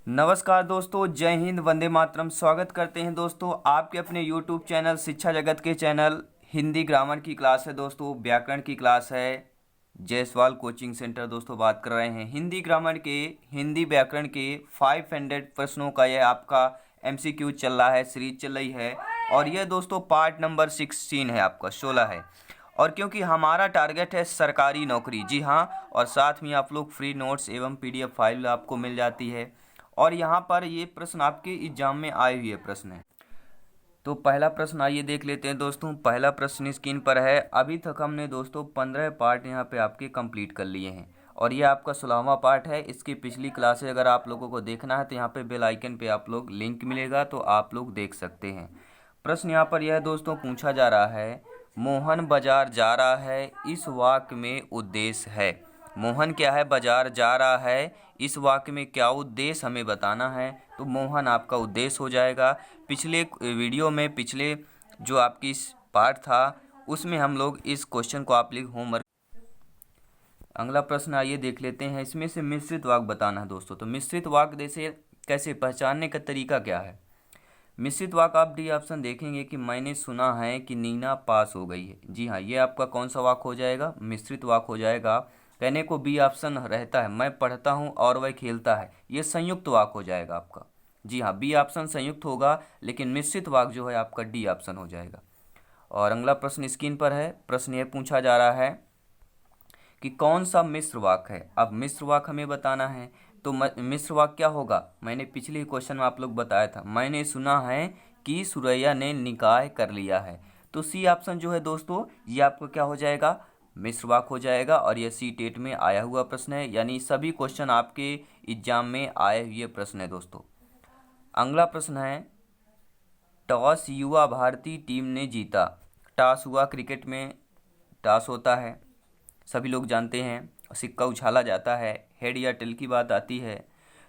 नमस्कार दोस्तों, जय हिंद, वंदे मातरम। स्वागत करते हैं दोस्तों आपके अपने YouTube चैनल शिक्षा जगत के चैनल हिंदी ग्रामर की क्लास है दोस्तों, व्याकरण की क्लास है। जायसवाल कोचिंग सेंटर दोस्तों बात कर रहे हैं हिंदी ग्रामर के, हिंदी व्याकरण के 500 प्रश्नों का यह आपका MCQ चल रहा है, सीरीज चल रही है। और यह दोस्तों पार्ट नंबर 16 है, आपका 16 है। और क्योंकि हमारा टारगेट है सरकारी नौकरी, जी हाँ, और साथ में आप लोग फ्री नोट्स एवं PDF फाइल आपको मिल जाती है। और यहाँ पर ये प्रश्न आपके एग्जाम में आए हुए प्रश्न है। तो पहला प्रश्न आइए देख लेते हैं दोस्तों। पहला प्रश्न स्क्रीन पर है। अभी तक हमने दोस्तों 15 पार्ट यहाँ पे आपके कंप्लीट कर लिए हैं और ये आपका 16वां पार्ट है। इसकी पिछली क्लासेज अगर आप लोगों को देखना है तो यहाँ पे बेल आइकन पे आप लोग लिंक मिलेगा, तो आप लोग देख सकते हैं। प्रश्न यहाँ पर यह दोस्तों पूछा जा रहा है, मोहन बाजार जा रहा है, इस वाक्य में उद्देश्य है। मोहन क्या है, बाजार जा रहा है, इस वाक्य में क्या उद्देश्य हमें बताना है। तो मोहन आपका उद्देश्य हो जाएगा। पिछले वीडियो में, पिछले जो आपकी पार्ट था उसमें हम लोग इस क्वेश्चन को आप लोग होमवर्क। अगला प्रश्न आइए देख लेते हैं। इसमें से मिश्रित वाक्य बताना है दोस्तों। तो मिश्रित वाक्य जैसे कैसे पहचानने का तरीका क्या है। मिश्रित वाक्य आप डी ऑप्शन देखेंगे कि मैंने सुना है कि नीना पास हो गई है। जी हाँ, ये आपका कौन सा वाक्य हो जाएगा, मिश्रित वाक्य हो जाएगा। कहने को बी ऑप्शन रहता है, मैं पढ़ता हूँ और वह खेलता है, ये संयुक्त वाक्य हो जाएगा आपका। जी हाँ, बी ऑप्शन संयुक्त होगा, लेकिन मिश्रित वाक्य जो है आपका डी ऑप्शन हो जाएगा। और अगला प्रश्न स्क्रीन पर है। प्रश्न ये पूछा जा रहा है कि कौन सा मिश्र वाक्य है। अब मिश्र वाक्य हमें बताना है, तो मिश्र वाक्य क्या होगा। मैंने पिछले क्वेश्चन में आप लोग बताया था, मैंने सुना है कि सुरैया ने निकाह कर लिया है। तो सी ऑप्शन जो है दोस्तों, ये आपको क्या हो जाएगा, मिश्र वाक्य हो जाएगा। और यह सी टेट में आया हुआ प्रश्न है, यानी सभी क्वेश्चन आपके एग्जाम में आए हुए प्रश्न है दोस्तों। अगला प्रश्न है, टॉस युवा भारतीय टीम ने जीता। टॉस हुआ, क्रिकेट में टॉस होता है, सभी लोग जानते हैं, सिक्का उछाला जाता है, हेड या टेल की बात आती है।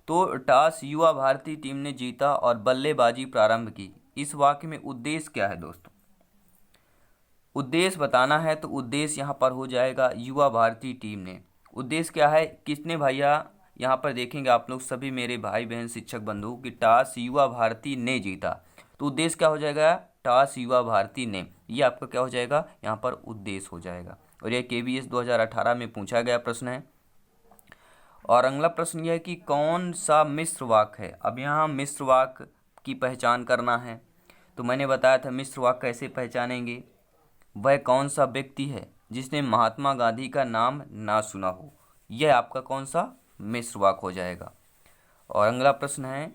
तो टॉस युवा भारतीय टीम ने जीता और बल्लेबाजी प्रारंभ की, इस वाक्य में उद्देश्य क्या है दोस्तों। उद्देश्य बताना है, तो उद्देश्य यहाँ पर हो जाएगा युवा भारतीय टीम ने। उद्देश्य क्या है, किसने भैया, यहाँ पर देखेंगे आप लोग सभी मेरे भाई बहन शिक्षक बंधु कि टॉस युवा भारती ने जीता। तो उद्देश्य क्या हो जाएगा, टॉस युवा भारती ने, ये आपका क्या हो जाएगा, यहाँ पर उद्देश्य हो जाएगा। और यह KVS 2018 में पूछा गया प्रश्न है। और अगला प्रश्न यह है कि कौन सा मिश्र वाक्य है। अब यहाँ मिश्र वाक्य की पहचान करना है। तो मैंने बताया था मिश्र वाक्य कैसे पहचानेंगे। वह कौन सा व्यक्ति है जिसने महात्मा गांधी का नाम ना सुना हो, यह आपका कौन सा मिश्र वाक्य हो जाएगा। और अगला प्रश्न है,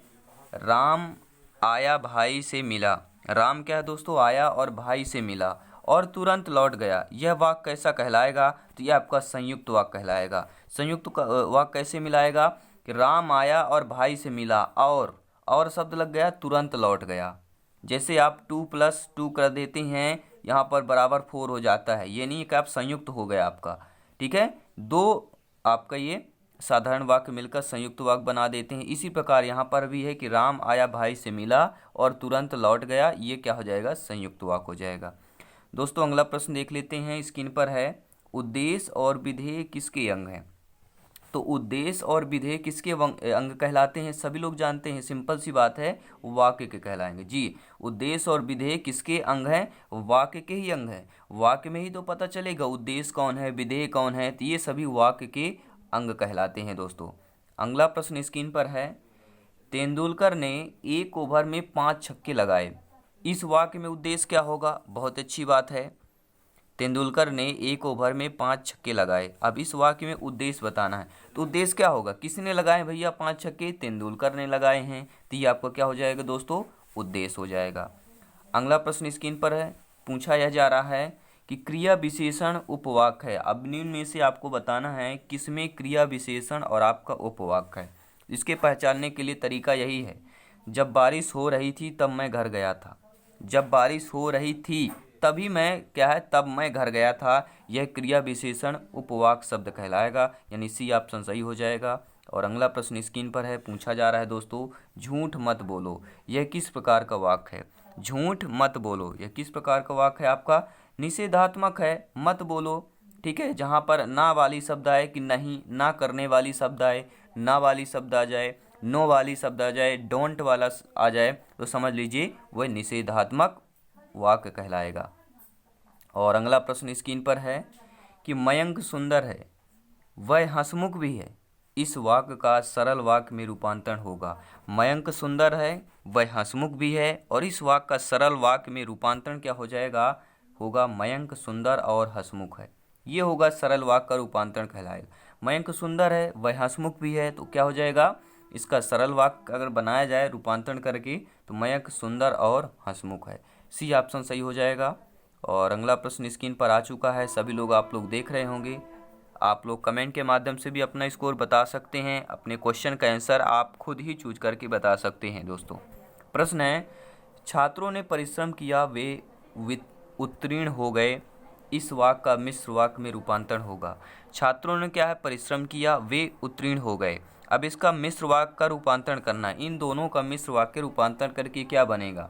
राम आया भाई से मिला। राम क्या है दोस्तों, आया और भाई से मिला और तुरंत लौट गया, यह वाक्य कैसा कहलाएगा। तो यह आपका संयुक्त वाक्य कहलाएगा। संयुक्त वाक्य कैसे मिलाएगा कि राम आया और भाई से मिला और शब्द लग गया, तुरंत लौट गया। जैसे आप 2+2 कर देते हैं, यहाँ पर बराबर 4 हो जाता है, ये नहीं कि आप संयुक्त हो गया आपका, ठीक है। दो आपका ये साधारण वाक्य मिलकर संयुक्त वाक्य बना देते हैं। इसी प्रकार यहाँ पर भी है कि राम आया भाई से मिला और तुरंत लौट गया, ये क्या हो जाएगा, संयुक्त वाक्य हो जाएगा। दोस्तों अगला प्रश्न देख लेते हैं, स्क्रीन पर है, उद्देश्य और विधेय किसके अंग हैं। तो उद्देश्य और विधेय किसके अंग कहलाते हैं, सभी लोग जानते हैं, सिंपल सी बात है, वाक्य के कहलाएंगे। जी, उद्देश्य और विधेय किसके अंग हैं, वाक्य के ही अंग हैं। वाक्य में ही तो पता चलेगा उद्देश्य कौन है, विधेय कौन है, तो ये सभी वाक्य के अंग कहलाते हैं दोस्तों। अगला प्रश्न स्क्रीन पर है, तेंदुलकर ने एक ओवर में 5 छक्के लगाए, इस वाक्य में उद्देश्य क्या होगा। बहुत अच्छी बात है, तेंदुलकर ने एक ओवर में 5 छक्के लगाए। अब इस वाक्य में उद्देश्य बताना है, तो उद्देश्य क्या होगा, किसने लगाए भैया 5 छक्के, तेंदुलकर ने लगाए हैं, तो ये आपका क्या हो जाएगा दोस्तों, उद्देश्य हो जाएगा। अगला प्रश्न स्क्रीन पर है, पूछा यह जा रहा है कि क्रिया विशेषण उपवाक्य है। अब निम्न में से आपको बताना है किसमें क्रिया विशेषण और आपका उपवाक्य है। इसके पहचानने के लिए तरीका यही है, जब बारिश हो रही थी तब मैं घर गया था। जब बारिश हो रही थी तभी मैं क्या है, तब मैं घर गया था, यह क्रिया विशेषण उपवाक्य शब्द कहलाएगा, यानी सी ऑप्शन सही हो जाएगा। और अगला प्रश्न स्क्रीन पर है, पूछा जा रहा है दोस्तों, झूठ मत बोलो, यह किस प्रकार का वाक्य है। झूठ मत बोलो, यह किस प्रकार का वाक्य है, आपका निषेधात्मक है, मत बोलो, ठीक है। जहाँ पर ना वाली शब्द आए कि नहीं, ना करने वाली शब्द आए, ना वाली शब्द आ जाए, नो वाली शब्द आ जाए, डोंट वाला आ जाए, तो समझ लीजिए वह निषेधात्मक वाक्य कहलाएगा। और अगला प्रश्न स्क्रीन पर है कि मयंक सुंदर है, वह हंसमुख भी है, इस वाक्य का सरल वाक्य में रूपांतरण होगा। मयंक सुंदर है, वह हंसमुख भी है, और इस वाक्य का सरल वाक्य में रूपांतरण क्या हो जाएगा, होगा मयंक सुंदर और हंसमुख है। ये होगा सरल वाक्य का रूपांतरण कहलाएगा। मयंक सुंदर है, वह हंसमुख भी है, तो क्या हो जाएगा, इसका सरल वाक्य अगर बनाया जाए रूपांतरण करके तो मयंक सुंदर और हंसमुख है। सी ऑप्शन सही हो जाएगा। और अगला प्रश्न स्क्रीन पर आ चुका है, सभी लोग आप लोग देख रहे होंगे। आप लोग कमेंट के माध्यम से भी अपना स्कोर बता सकते हैं, अपने क्वेश्चन का आंसर आप खुद ही चूज करके बता सकते हैं। दोस्तों प्रश्न है, छात्रों ने परिश्रम किया, वे उत्तीर्ण हो गए, इस वाक्य का मिश्र वाक्य में रूपांतरण होगा। छात्रों ने क्या है, परिश्रम किया, वे उत्तीर्ण हो गए। अब इसका मिश्र वाक्य का रूपांतरण करना है, इन दोनों का मिश्र वाक्य रूपांतरण करके क्या बनेगा,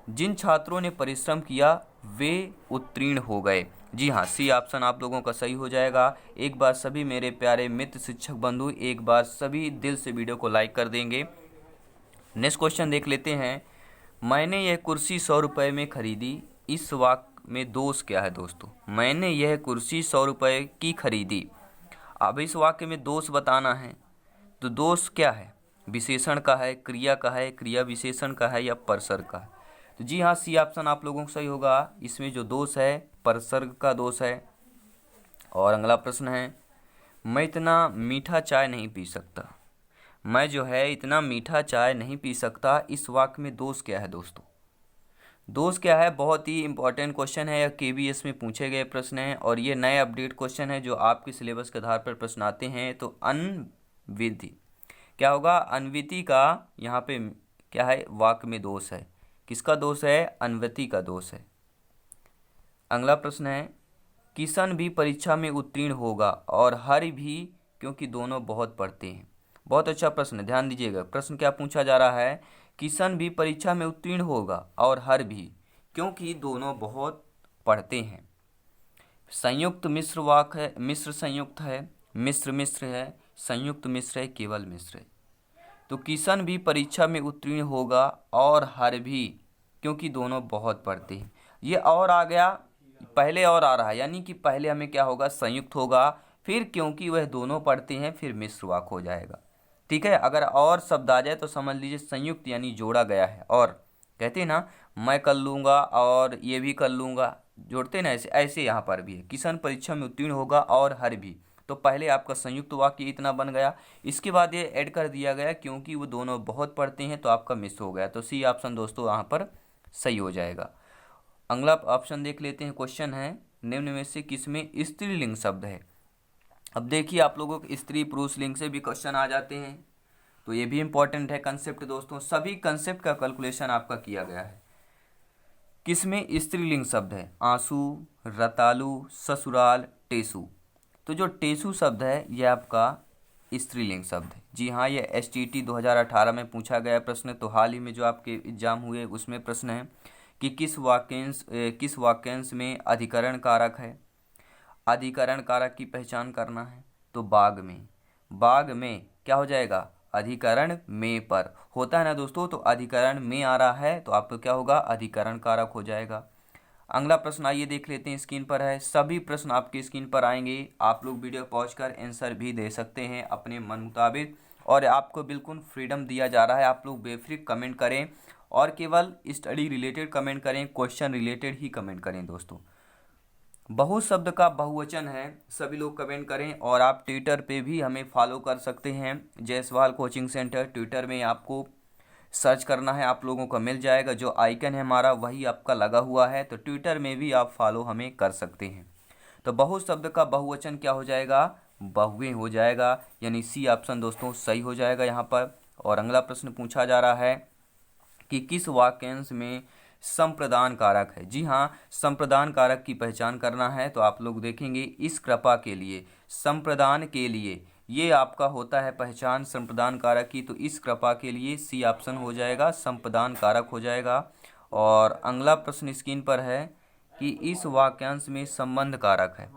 जिन छात्रों ने परिश्रम किया वे उत्तीर्ण हो गए। जी हाँ, सी ऑप्शन आप लोगों का सही हो जाएगा। एक बार सभी मेरे प्यारे मित्र शिक्षक बंधु एक बार सभी दिल से वीडियो को लाइक कर देंगे। नेक्स्ट क्वेश्चन देख लेते हैं। मैंने यह कुर्सी 100 रुपये में खरीदी, इस वाक्य में दोष क्या है। दोस्तों मैंने यह कुर्सी 100 रुपये की खरीदी, अब इस वाक्य में दोष बताना है, तो दोष क्या है, विशेषण का है, क्रिया का है, क्रिया विशेषण का है या परसर्ग का है। तो जी हाँ, सी ऑप्शन आप लोगों को सही होगा। इसमें जो दोष है परसर्ग का दोष है। और अगला प्रश्न है, मैं इतना मीठा चाय नहीं पी सकता, मैं जो है इतना मीठा चाय नहीं पी सकता, इस वाक्य में दोष क्या है। दोस्तों दोष क्या है, बहुत ही इंपॉर्टेंट क्वेश्चन है, यह केबीएस में पूछे गए प्रश्न है और ये नए अपडेट क्वेश्चन है जो आपके सिलेबस के आधार पर प्रश्न आते हैं। तो अनविधि क्या होगा, अनविति का यहाँ पे क्या है, वाक्य में दोष है। किसका दोष है, अनवति का दोष है। अगला प्रश्न है, किशन भी परीक्षा में उत्तीर्ण होगा और हरि भी, क्योंकि दोनों बहुत पढ़ते हैं। बहुत अच्छा प्रश्न है, ध्यान दीजिएगा। प्रश्न क्या पूछा जा रहा है, किशन भी परीक्षा में उत्तीर्ण होगा और हर भी, क्योंकि दोनों बहुत पढ़ते हैं। संयुक्त मिश्र वाक्य है, मिश्र संयुक्त है, मिश्र मिश्र है, संयुक्त मिश्र है, केवल मिश्र है। तो किशन भी परीक्षा में उत्तीर्ण होगा और हर भी, क्योंकि दोनों बहुत पढ़ते हैं। ये और आ गया, पहले और आ रहा है, यानी कि पहले हमें क्या होगा, संयुक्त होगा, फिर क्योंकि वह दोनों पढ़ते हैं, फिर मिश्र वाक्य हो जाएगा। ठीक है, अगर और शब्द आ जाए तो समझ लीजिए संयुक्त यानी जोड़ा गया है। और कहते हैं ना, मैं कर लूँगा और ये भी कर लूँगा, जोड़ते ना, ऐसे ऐसे यहाँ पर भी है। किशन परीक्षा में उत्तीर्ण होगा और हर भी, तो पहले आपका संयुक्त वाक्य इतना बन गया, इसके बाद ये ऐड कर दिया गया क्योंकि वो दोनों बहुत पढ़ते हैं, तो आपका मिस हो गया। तो सी ऑप्शन दोस्तों यहाँ पर सही हो जाएगा। अगला ऑप्शन देख लेते हैं। क्वेश्चन है, निम्न में से किसमें स्त्रीलिंग शब्द है। अब देखिए, आप लोगों को स्त्री पुरुष लिंग से भी क्वेश्चन आ जाते हैं, तो ये भी इंपॉर्टेंट है कंसेप्ट। दोस्तों सभी कंसेप्ट का कैलकुलेशन आपका किया गया है। किसमें स्त्रीलिंग शब्द है, आंसू, रतालू, ससुराल, टेसू। तो जो टेसू शब्द है यह आपका स्त्रीलिंग शब्द है। जी हाँ, ये STT 2018 में पूछा गया प्रश्न। तो हाल ही में जो आपके एग्जाम हुए उसमें प्रश्न है कि किस वाक्यांश में अधिकरण कारक है। अधिकरण कारक की पहचान करना है, तो बाग में क्या हो जाएगा, अधिकरण में पर होता है ना दोस्तों, तो अधिकरण में आ रहा है तो आपको क्या होगा, अधिकरण कारक हो जाएगा। अगला प्रश्न आइए देख लेते हैं, स्क्रीन पर है। सभी प्रश्न आपके स्क्रीन पर आएंगे, आप लोग वीडियो पॉज कर आंसर भी दे सकते हैं अपने मन मुताबिक, और आपको बिल्कुल फ्रीडम दिया जा रहा है। आप लोग बेफिक्र कमेंट करें और केवल स्टडी रिलेटेड कमेंट करें, क्वेश्चन रिलेटेड ही कमेंट करें। दोस्तों बहु शब्द का बहुवचन है, सभी लोग कमेंट करें। और आप ट्विटर पे भी हमें फॉलो कर सकते हैं, जायसवाल कोचिंग सेंटर। ट्विटर में आपको सर्च करना है, आप लोगों को मिल जाएगा, जो आइकन है हमारा वही आपका लगा हुआ है, तो ट्विटर में भी आप फॉलो हमें कर सकते हैं। तो बहु शब्द का बहुवचन क्या हो जाएगा, बहुएं हो जाएगा, यानी सी ऑप्शन दोस्तों सही हो जाएगा यहाँ पर। और अगला प्रश्न पूछा जा रहा है कि किस वाक्यांश में संप्रदान कारक है। जी हाँ, संप्रदान कारक की पहचान करना है, तो आप लोग देखेंगे इस कृपा के लिए, संप्रदान के लिए, ये आपका होता है पहचान संप्रदान कारक की, तो इस कृपा के लिए सी ऑप्शन हो जाएगा, संप्रदान कारक हो जाएगा। और अगला प्रश्न स्क्रीन पर है कि इस वाक्यांश में संबंध कारक है।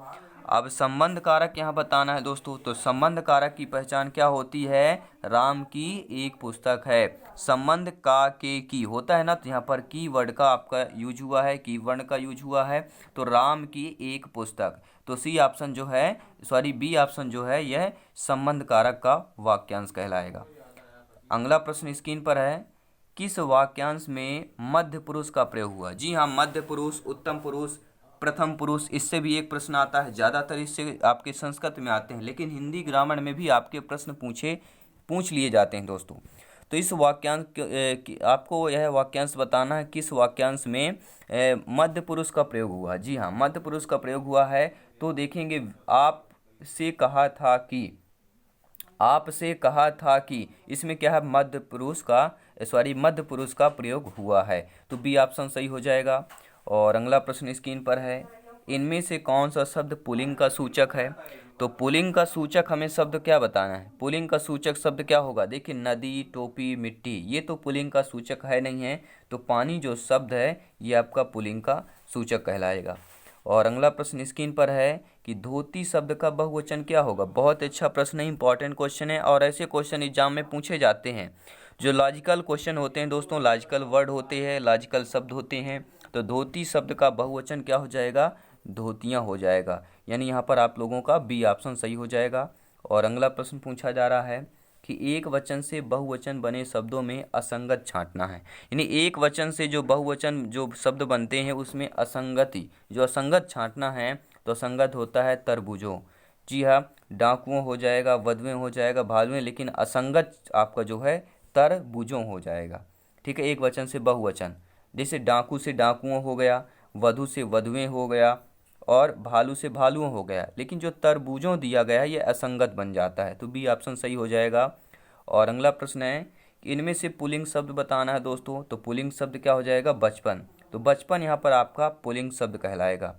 अब संबंध कारक यहाँ बताना है दोस्तों। तो संबंध कारक की पहचान क्या होती है? राम की एक पुस्तक है। संबंध का के की होता है ना, तो यहाँ पर की वर्ड का आपका यूज हुआ है, की वर्ण का यूज हुआ है। तो राम की एक पुस्तक, तो सी ऑप्शन जो है, सॉरी बी ऑप्शन जो है, यह संबंध कारक का वाक्यांश कहलाएगा। अगला प्रश्न स्क्रीन पर है, किस वाक्यांश में मध्य पुरुष का प्रयोग हुआ? जी हाँ, मध्य पुरुष, उत्तम पुरुष, प्रथम पुरुष, इससे भी एक प्रश्न आता है। ज़्यादातर इससे आपके संस्कृत में आते हैं, लेकिन हिंदी ग्रामर में भी आपके प्रश्न पूछ लिए जाते हैं दोस्तों। तो इस वाक्यांश आपको यह वाक्यांश बताना है, किस वाक्यांश में मध्य पुरुष का प्रयोग हुआ। जी हाँ, मध्य पुरुष का प्रयोग हुआ है। तो देखेंगे, आपसे कहा था कि इसमें क्या है? मध्य पुरुष का प्रयोग हुआ है। तो बी ऑप्शन सही हो जाएगा। और अगला प्रश्न स्क्रीन पर है, इनमें से कौन सा शब्द पुल्लिंग का सूचक है? तो पुल्लिंग का सूचक हमें शब्द क्या बताना है? पुल्लिंग का सूचक शब्द क्या होगा? देखिए, नदी, टोपी, मिट्टी, ये तो पुल्लिंग का सूचक है नहीं है। तो पानी जो शब्द है, ये आपका पुल्लिंग का सूचक कहलाएगा। और अगला प्रश्न स्क्रीन पर है कि धोती शब्द का बहुवचन क्या होगा? बहुत अच्छा प्रश्न है, इंपॉर्टेंट क्वेश्चन है, और ऐसे क्वेश्चन एग्जाम में पूछे जाते हैं। जो लॉजिकल क्वेश्चन होते हैं दोस्तों, लॉजिकल वर्ड होते हैं, लॉजिकल शब्द होते हैं। तो धोती शब्द का बहुवचन क्या हो जाएगा? धोतियाँ हो जाएगा। यानी यहाँ पर आप लोगों का बी ऑप्शन सही हो जाएगा। और अगला प्रश्न पूछा जा रहा है कि एक वचन से बहुवचन बने शब्दों में असंगत छांटना है। यानी एक वचन से जो बहुवचन जो शब्द बनते हैं, उसमें असंगति, जो असंगत छांटना है, तो असंगत होता है तरबूजों। जी हाँ, डाकुओं हो जाएगा, वधुएं हो जाएगा, भालुएं, लेकिन असंगत आपका जो है तरबूजों हो जाएगा। ठीक है, एक वचन से बहुवचन, जैसे डाकू से डाकुओं हो गया, वधु से वधुएं हो गया, और भालू से भालुओं हो गया। लेकिन जो तरबूजों दिया गया है, ये असंगत बन जाता है। तो बी ऑप्शन सही हो जाएगा। और अगला प्रश्न है कि इनमें से पुल्लिंग शब्द बताना है दोस्तों। तो पुल्लिंग शब्द क्या हो जाएगा? बचपन। तो बचपन यहाँ पर आपका पुल्लिंग शब्द कहलाएगा।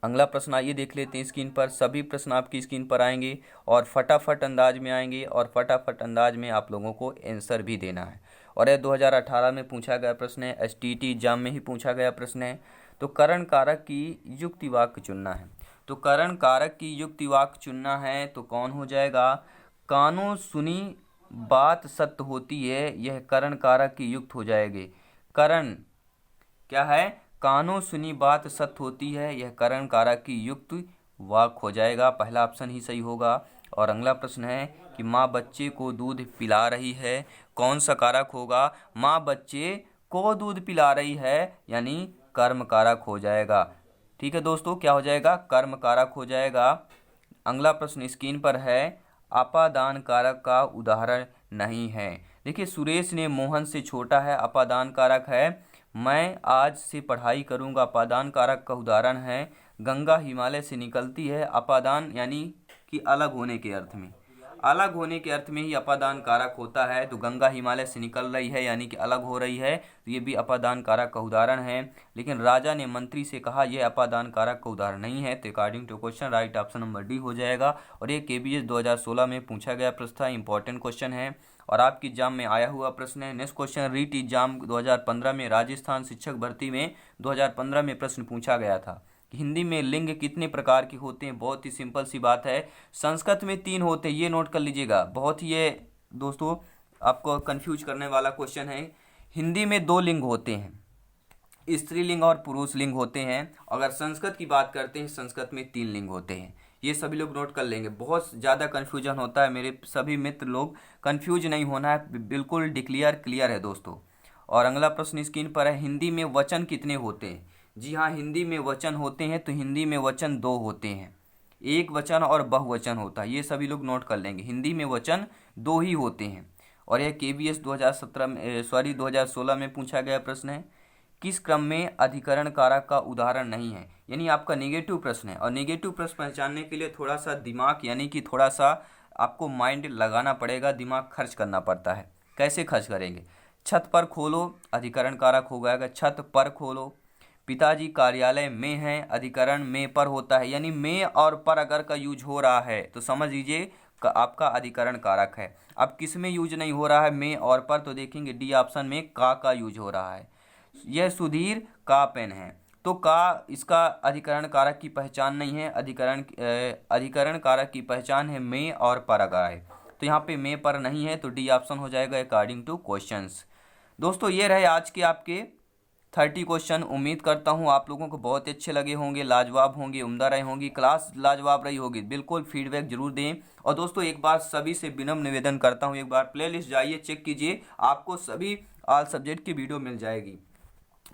अगला प्रश्न आइए देख लेते हैं स्क्रीन पर। सभी प्रश्न आपकी स्क्रीन पर आएंगे और फटाफट अंदाज में आएंगे, और फटाफट अंदाज में आप लोगों को आंसर भी देना है। और यह 2018 में पूछा गया प्रश्न है, एसटीटी एग्जाम में ही पूछा गया प्रश्न है। तो करण कारक की युक्ति वाक्य चुनना है। तो करण कारक की युक्ति वाक्य चुनना है, तो कौन हो जाएगा? कानों सुनी बात सत्य होती है, यह करण कारक की युक्त हो जाएगी। करण क्या है? कानों सुनी बात सत्य होती है, यह करण कारक की युक्त वाक्य हो जाएगा। पहला ऑप्शन ही सही होगा। और अगला प्रश्न है कि माँ बच्चे को दूध पिला रही है, कौन सा कारक होगा? माँ बच्चे को दूध पिला रही है, यानी कर्म कारक हो जाएगा। ठीक है दोस्तों, क्या हो जाएगा? कर्म कारक हो जाएगा। अगला प्रश्न स्क्रीन पर है, अपादान कारक का उदाहरण नहीं है। देखिए, सुरेश ने मोहन से छोटा है, अपादान कारक है। मैं आज से पढ़ाई करूंगा, अपादान कारक का उदाहरण है। गंगा हिमालय से निकलती है, अपादान यानी कि अलग होने के अर्थ में, अलग होने के अर्थ में ही अपादान कारक होता है। तो गंगा हिमालय से निकल रही है, यानी कि अलग हो रही है, तो ये भी अपादान कारक का उदाहरण है। लेकिन राजा ने मंत्री से कहा, यह अपादान कारक का उदाहरण नहीं है। तो according to question right option number D हो जाएगा। और ये केबीएस 2016 में पूछा गया प्रश्न था, इंपॉर्टेंट क्वेश्चन है और आपकी एग्जाम में आया हुआ प्रश्न है। नेक्स्ट क्वेश्चन, रीट एग्जाम 2015 में राजस्थान शिक्षक भर्ती में 2015 में प्रश्न पूछा गया था, हिंदी में लिंग कितने प्रकार के होते हैं? बहुत ही सिंपल सी बात है, संस्कृत में 3 होते हैं, ये नोट कर लीजिएगा। बहुत ही ये दोस्तों आपको कंफ्यूज करने वाला क्वेश्चन है। हिंदी में 2 लिंग होते हैं, स्त्रीलिंग और पुरुष लिंग होते हैं। अगर संस्कृत की बात करते हैं, संस्कृत में 3 लिंग होते हैं। ये सभी लोग नोट कर लेंगे, बहुत ज़्यादा कन्फ्यूजन होता है। मेरे सभी मित्र लोग कन्फ्यूज नहीं होना है, बिल्कुल क्लियर है दोस्तों। और अगला प्रश्न स्क्रीन पर है, हिंदी में वचन कितने होते हैं? जी हाँ, हिंदी में वचन होते हैं। तो हिंदी में वचन 2 होते हैं, एक वचन और बहुवचन होता है। ये सभी लोग नोट कर लेंगे, हिंदी में वचन 2 ही होते हैं। और यह केबीएस 2016 में पूछा गया प्रश्न है। किस क्रम में अधिकरण कारक का उदाहरण नहीं है? यानी आपका नेगेटिव प्रश्न है, और नेगेटिव प्रश्न पहचानने के लिए थोड़ा सा दिमाग, यानी कि थोड़ा सा आपको माइंड लगाना पड़ेगा, दिमाग खर्च करना पड़ता है। कैसे खर्च करेंगे? छत पर खोलो, अधिकरण कारक हो जाएगा, छत पर खोलो। पिताजी कार्यालय में हैं, अधिकरण में पर होता है, यानी में और पर अगर का यूज हो रहा है तो समझ लीजिए आपका अधिकरण कारक है। अब किस में यूज नहीं हो रहा है में और पर? तो देखेंगे डी ऑप्शन में का यूज हो रहा है। यह सुधीर का पेन है, तो का इसका अधिकरण कारक की पहचान नहीं है, अधिकरण कारक की पहचान है में और पर अगर आए, तो यहाँ पे में पर नहीं है, तो डी ऑप्शन हो जाएगा अकॉर्डिंग टू क्वेश्चंस। दोस्तों ये रहे आज के आपके 30 क्वेश्चन। उम्मीद करता हूँ आप लोगों को बहुत ही अच्छे लगे होंगे, लाजवाब होंगे, उम्दा रहे होंगी, क्लास लाजवाब रही होगी। बिल्कुल फीडबैक जरूर दें। और दोस्तों एक बार सभी से विनम्र निवेदन करता हूँ, एक बार प्लेलिस्ट जाइए, चेक कीजिए, आपको सभी ऑल सब्जेक्ट की वीडियो मिल जाएगी।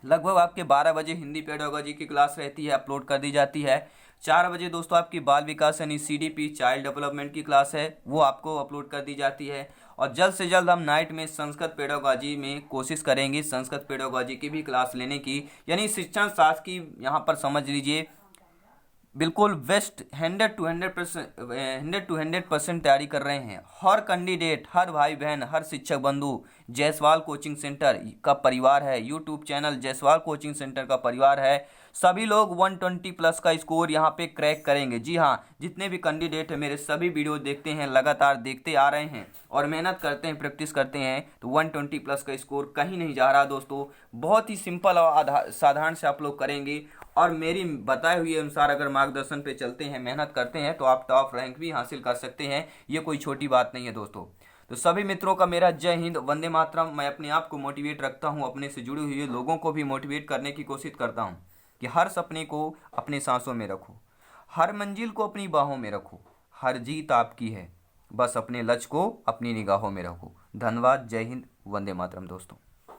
लगभग आपके 12 बजे हिंदी पेडागोजी की क्लास रहती है, अपलोड कर दी जाती है। 4 बजे दोस्तों आपकी बाल विकास यानी CDP चाइल्ड डेवलपमेंट की क्लास है, वो आपको अपलोड कर दी जाती है। और जल्द से जल्द हम नाइट में संस्कृत पेडागोजी में कोशिश करेंगे संस्कृत पेडागोजी की भी क्लास लेने की, यानी शिक्षण शास्त्र की यहाँ पर समझ लीजिए बिल्कुल बेस्ट 100% तैयारी कर रहे हैं। हर कैंडिडेट, हर भाई बहन, हर शिक्षक बंधु जायसवाल कोचिंग सेंटर का परिवार है, YouTube channel Jaiswal coaching centre का परिवार है। सभी लोग 120 प्लस का स्कोर यहाँ पे क्रैक करेंगे। जी हाँ, जितने भी कैंडिडेट हैं मेरे सभी वीडियो देखते हैं, लगातार देखते आ रहे हैं और मेहनत करते हैं, प्रैक्टिस करते हैं, तो 120 प्लस का स्कोर कहीं नहीं जा रहा दोस्तों। बहुत ही सिंपल और साधारण से आप लोग करेंगे और मेरी बताए हुए अनुसार अगर मार्गदर्शन पे चलते हैं, मेहनत करते हैं, तो आप टॉप रैंक भी हासिल कर सकते हैं। ये कोई छोटी बात नहीं है दोस्तों। तो सभी मित्रों का मेरा जय हिंद, वंदे मातरम। मैं अपने आप को मोटिवेट रखता हूँ, अपने से जुड़े हुए लोगों को भी मोटिवेट करने की कोशिश करता हूँ कि हर सपने को अपने सांसों में रखो, हर मंजिल को अपनी बाहों में रखो, हर जीत आपकी है, बस अपने लक्ष्य को अपनी निगाहों में रखो। धन्यवाद, जय हिंद, वंदे मातरम दोस्तों।